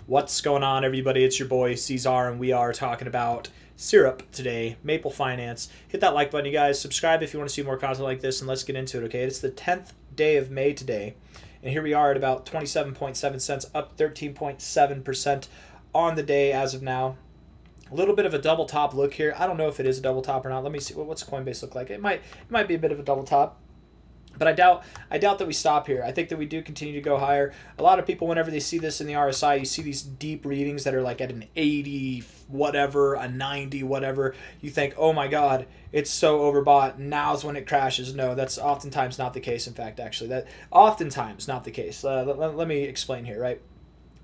What's going on, everybody? It's your boy C-Zar, and we are talking about syrup today, Maple Finance. Hit that like button, you guys. Subscribe if you want to see more content like this, and let's get into it, okay? It's the 10th day of May today, and here we are at about 27.7 cents, up 13.7% on the day as of now. A little bit of a double top look here. I don't know if it is a double top or not. Let me see. What's Coinbase look like? It might be a bit of a double top. But I doubt that we stop here. I think that we do continue to go higher. A lot of people, whenever they see this in the RSI, you see these deep readings that are like at an 80 whatever, a 90 whatever. You think, oh my God, it's so overbought. Now's when it crashes. No, that's oftentimes not the case. In fact, actually, that oftentimes not the case. Let me explain here, right?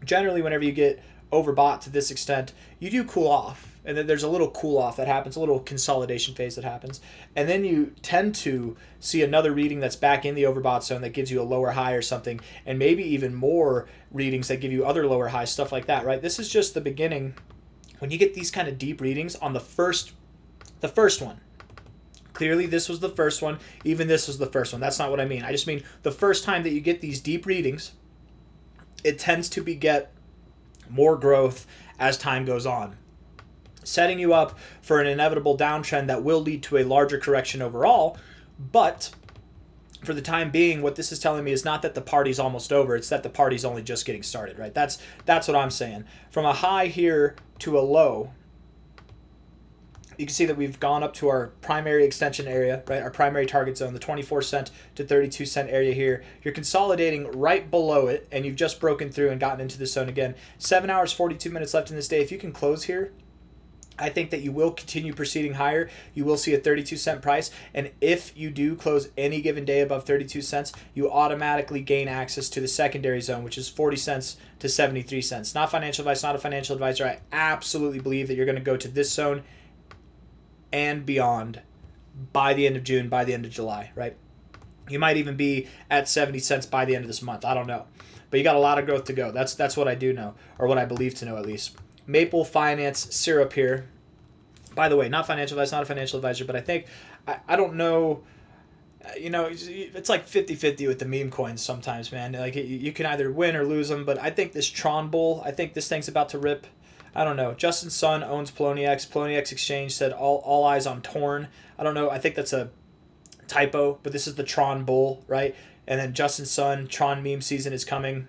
Generally, whenever you get overbought to this extent, you do cool off. And then there's a little cool off that happens, a little consolidation phase that happens. And then you tend to see another reading that's back in the overbought zone that gives you a lower high or something, and maybe even more readings that give you other lower highs, stuff like that, right? This is just the beginning. When you get these kind of deep readings on the first one, clearly this was the first one, even this was the first one. That's not what I mean. I just mean the first time that you get these deep readings, it tends to beget more growth as time goes on, setting you up for an inevitable downtrend that will lead to a larger correction overall. But for the time being, what this is telling me is not that the party's almost over, it's that the party's only just getting started, right? That's what I'm saying. From a high here to a low, you can see that we've gone up to our primary extension area, right? Our primary target zone, the 24 cent to 32 cent area here. You're consolidating right below it, and you've just broken through and gotten into this zone again. 7 hours, 42 minutes left in this day. If you can close here, I think that you will continue proceeding higher. You will see a 32 cent price. And if you do close any given day above 32 cents, you automatically gain access to the secondary zone, which is 40 cents to 73 cents. Not financial advice, not a financial advisor. I absolutely believe that you're going to go to this zone and beyond by the end of June, by the end of July, right? You might even be at 70 cents by the end of this month. I don't know. But you got a lot of growth to go. That's what I do know, or what I believe to know at least. Maple Finance syrup here. By the way, not financial advice, not a financial advisor, but I think, I don't know, it's like 50-50 with the meme coins sometimes, man. Like, you can either win or lose them, but I think this Tron Bull, I think this thing's about to rip. I don't know. Justin Sun owns Poloniex. Poloniex Exchange said all eyes on Torn. I don't know. I think that's a typo, but this is the Tron Bull, right? And then Justin Sun, Tron meme season is coming.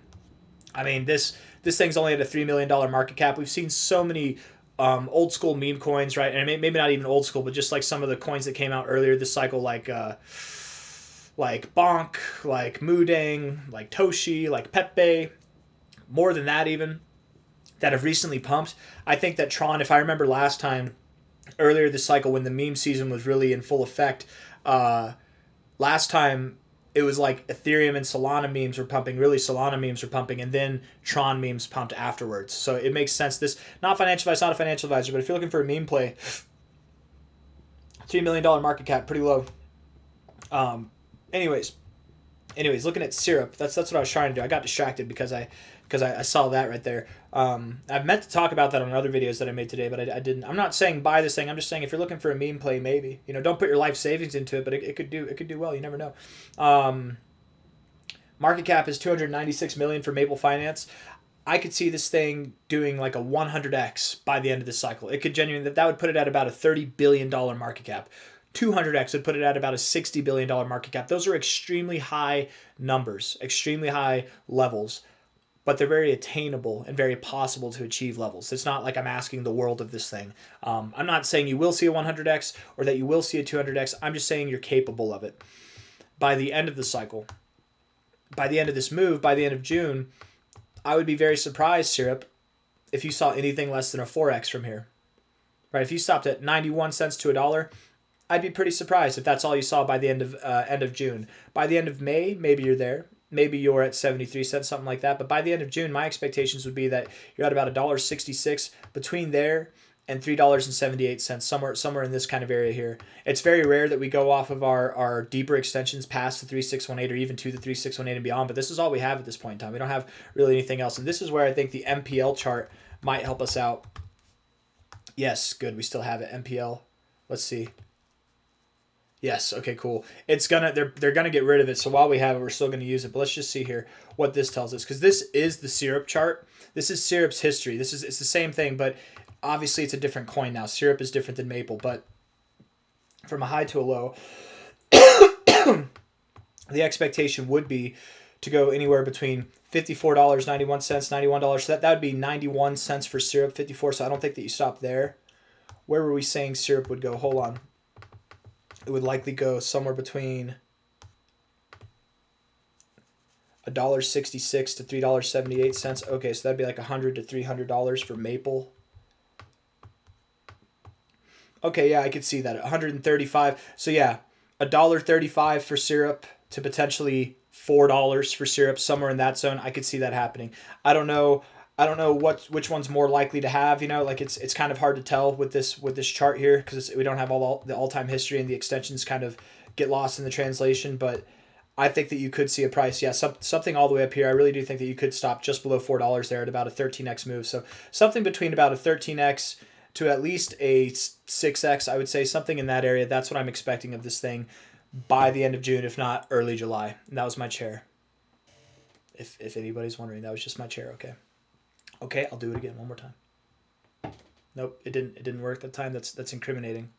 I mean, this thing's only at a $3 million market cap. We've seen so many old school meme coins, right? And maybe not even old school, but just like some of the coins that came out earlier this cycle, like Bonk, like Mudang, like Toshi, like Pepe, more than that even, that have recently pumped. I think that Tron, if I remember last time, earlier this cycle when the meme season was really in full effect, last time it was like Ethereum and Solana memes were pumping, really Solana memes were pumping, and then Tron memes pumped afterwards. So it makes sense. This, not financial advice, not a financial advisor, but if you're looking for a meme play, $3 million market cap, pretty low. Anyways, looking at syrup, that's what I was trying to do. I got distracted because I saw that right there. I've meant to talk about that on other videos that I made today, but I didn't. I'm not saying buy this thing. I'm just saying if you're looking for a meme play, maybe. Don't put your life savings into it, but it could do well. You never know. Market cap is 296 million for Maple Finance. I could see this thing doing like a 100x by the end of this cycle. It could genuinely, that would put it at about a $30 billion market cap. 200x would put it at about a $60 billion market cap. Those are extremely high numbers, extremely high levels, but they're very attainable and very possible to achieve levels. It's not like I'm asking the world of this thing. I'm not saying you will see a 100x or that you will see a 200x. I'm just saying you're capable of it. By the end of the cycle, by the end of this move, by the end of June, I would be very surprised, Syrup, if you saw anything less than a 4x from here. Right? If you stopped at 91 cents to $1, I'd be pretty surprised if that's all you saw by the end of June. By the end of May, maybe you're there. Maybe you're at 73 cents, something like that. But by the end of June, my expectations would be that you're at about $1.66 between there and $3.78, somewhere in this kind of area here. It's very rare that we go off of our deeper extensions past the 3618 or even to the 3618 and beyond. But this is all we have at this point in time. We don't have really anything else. And this is where I think the MPL chart might help us out. Yes, good. We still have it. MPL. Let's see. Yes. Okay. Cool. It's gonna they're gonna get rid of it. So while we have it, we're still gonna use it. But let's just see here what this tells us, because this is the syrup chart. This is syrup's history. It's the same thing, but obviously it's a different coin now. Syrup is different than maple, but from a high to a low, the expectation would be to go anywhere between $54.91, $91. So that would be 91 cents for syrup, 54. So I don't think that you stop there. Where were we saying syrup would go? Hold on. It would likely go somewhere between $1.66 to $3.78. Okay, so that'd be like $100 to $300 for maple. Okay, yeah, I could see that. 135. So yeah, $1.35 for syrup to potentially $4 for syrup, somewhere in that zone. I could see that happening. I don't know. I don't know which one's more likely to have. You know, like it's kind of hard to tell with this chart here, because we don't have all the all-time history, and the extensions kind of get lost in the translation. But I think that you could see a price, yeah, something all the way up here. I really do think that you could stop just below $4 there at about a 13x move. So something between about a 13x to at least a 6x, I would say, something in that area. That's what I'm expecting of this thing by the end of June, if not early July. And that was my chair. If anybody's wondering, that was just my chair. Okay. Okay, I'll do it again one more time. Nope, it didn't work that time. That's incriminating.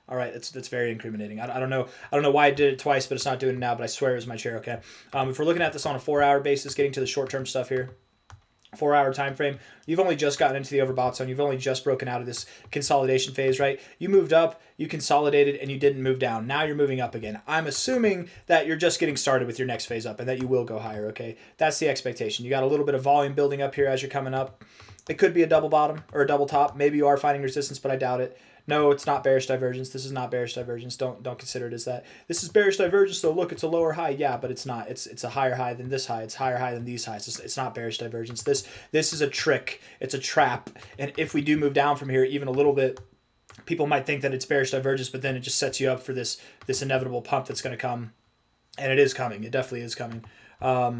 All right, that's very incriminating. I don't know why I did it twice, but it's not doing it now. But I swear it was my chair. Okay. If we're looking at this on a 4-hour basis, getting to the short term stuff here. 4-hour time frame, you've only just gotten into the overbought zone. You've only just broken out of this consolidation phase, right? You moved up, you consolidated, and you didn't move down. Now you're moving up again. I'm assuming that you're just getting started with your next phase up and that you will go higher, okay? That's the expectation. You got a little bit of volume building up here as you're coming up. It could be a double bottom or a double top. Maybe you are finding resistance, but I doubt it. No, it's not bearish divergence. This is not bearish divergence. Don't consider it as that. This is bearish divergence, so look, it's a lower high. Yeah, but it's not. It's a higher high than this high. It's higher high than these highs. It's not bearish divergence. This is a trick. It's a trap. And if we do move down from here even a little bit, people might think that it's bearish divergence, but then it just sets you up for this inevitable pump that's going to come. And it is coming. It definitely is coming. I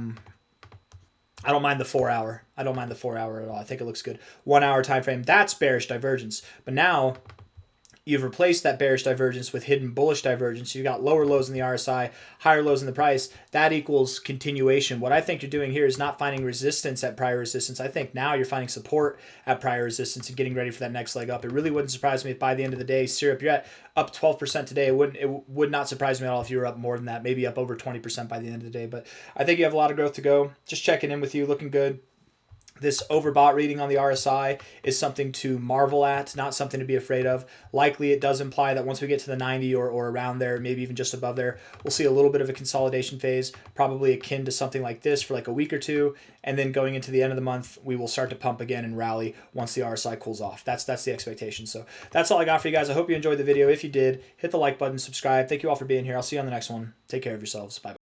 don't mind the 4-hour. I don't mind the 4-hour at all. I think it looks good. 1-hour time frame, that's bearish divergence. But now you've replaced that bearish divergence with hidden bullish divergence. You've got lower lows in the RSI, higher lows in the price. That equals continuation. What I think you're doing here is not finding resistance at prior resistance. I think now you're finding support at prior resistance and getting ready for that next leg up. It really wouldn't surprise me if by the end of the day, syrup, you're at up 12% today. It would not surprise me at all if you were up more than that, maybe up over 20% by the end of the day. But I think you have a lot of growth to go. Just checking in with you, looking good. This overbought reading on the RSI is something to marvel at, not something to be afraid of. Likely it does imply that once we get to the 90 or around there, maybe even just above there, we'll see a little bit of a consolidation phase, probably akin to something like this for like a week or two. And then going into the end of the month, we will start to pump again and rally once the RSI cools off. That's the expectation. So that's all I got for you guys. I hope you enjoyed the video. If you did, hit the like button, subscribe. Thank you all for being here. I'll see you on the next one. Take care of yourselves. Bye.